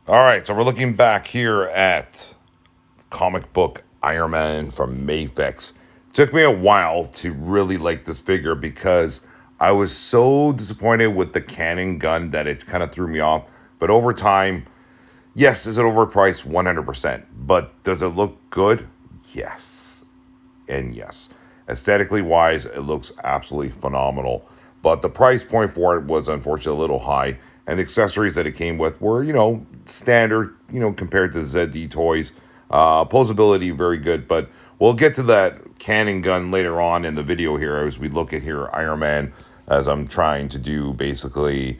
All right, so we're looking back here at comic book Iron Man from Mafex. Took me a while to really like this figure because I was so disappointed with the cannon gun that it kind of threw me off. But over time, yes, is it overpriced? 100%. But does it look good? Yes. And yes, aesthetically wise, it looks absolutely phenomenal. But the price point for it was unfortunately a little high, and the accessories that it came with were, standard, compared to ZD toys. Posability very good, but we'll get to that cannon gun later on in the video here as we look at here Iron Man, as I'm trying to do basically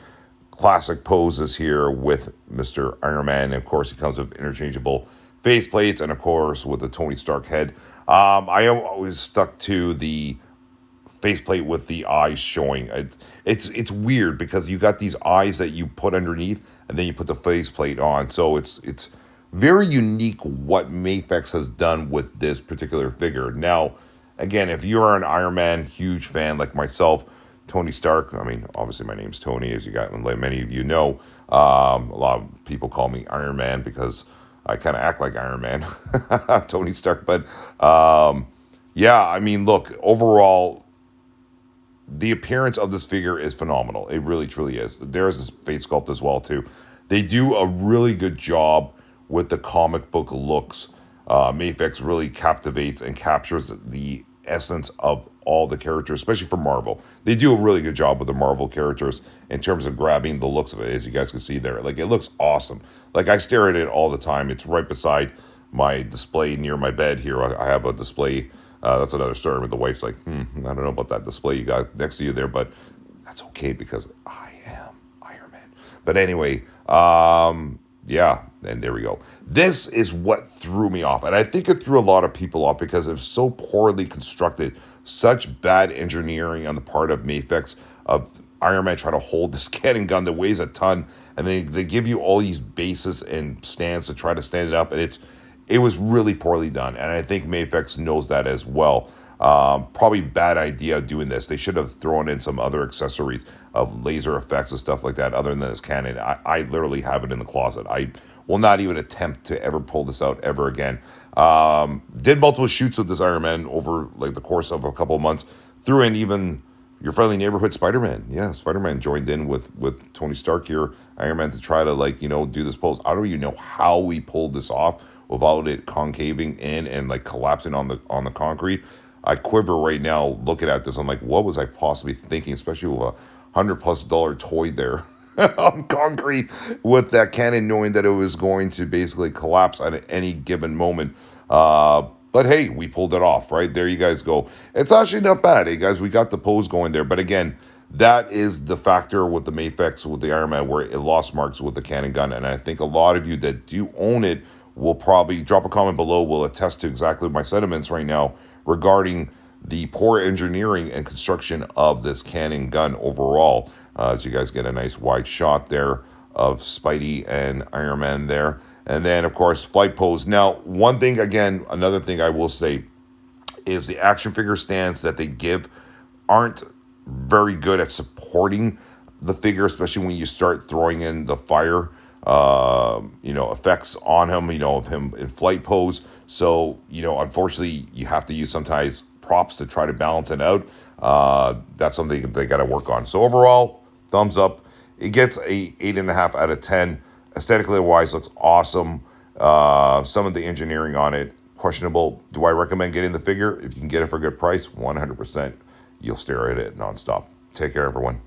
classic poses here with Mr. Iron Man. And of course, he comes with interchangeable face plates and, of course, with the Tony Stark head. I always stuck to the faceplate with the eyes showing. It's weird because you got these eyes that you put underneath and then you put the faceplate on. So it's very unique what Mafex has done with this particular figure. Now, again, if you're an Iron Man huge fan like myself, Tony Stark. I mean, obviously my name's Tony, as you got like many of you know. A lot of people call me Iron Man because I kind of act like Iron Man, Tony Stark. But yeah, I mean, look, overall, the appearance of this figure is phenomenal. It really, truly is. There's this face sculpt as well too. They do a really good job with the comic book looks. Mafex really captivates and captures the essence of all the characters, especially for Marvel. They do a really good job with the Marvel characters in terms of grabbing the looks of it, as you guys can see there. Like, it looks awesome. Like, I stare at it all the time. It's right beside my display near my bed here. I have a display. That's another story. But the wife's like, I don't know about that display you got next to you there, but that's okay because I am Iron Man. But anyway, yeah, and there we go. This is what threw me off. And I think it threw a lot of people off because it's so poorly constructed. Such bad engineering on the part of Mafex of Iron Man trying to hold this cannon gun that weighs a ton. And they give you all these bases and stands to try to stand it up. And it was really poorly done. And I think Mafex knows that as well. Probably bad idea doing this. They should have thrown in some other accessories of laser effects and stuff like that other than this cannon. I literally have it in the closet. I will not even attempt to ever pull this out ever again. Did multiple shoots with this Iron Man over like the course of a couple of months. Threw in even your friendly neighborhood Spider-Man. Yeah, Spider-Man joined in with Tony Stark here, Iron Man, to try to do this pose. I don't even know how we pulled this off without it concaving in and like collapsing on the concrete. I quiver right now looking at this. I'm like, what was I possibly thinking, especially with $100+ toy there on concrete with that cannon, knowing that it was going to basically collapse at any given moment. But hey, we pulled it off, right? There you guys go. It's actually not bad, hey guys. We got the pose going there. But again, that is the factor with the Mafex, with the Iron Man, where it lost marks with the cannon gun. And I think a lot of you that do own it will probably drop a comment below, will attest to exactly my sentiments right now regarding the poor engineering and construction of this cannon gun overall. As you guys get a nice wide shot there of Spidey and Iron Man there. And then, of course, flight pose. Now, one thing, again, another thing I will say is the action figure stands that they give aren't very good at supporting the figure, especially when you start throwing in the fire effects on him, of him in flight pose. So, unfortunately, you have to use sometimes props to try to balance it out. That's something they got to work on. So overall, thumbs up. It gets a 8.5 out of 10. Aesthetically wise, looks awesome. Some of the engineering on it, questionable. Do I recommend getting the figure? If you can get it for a good price, 100%. You'll stare at it nonstop. Take care, everyone.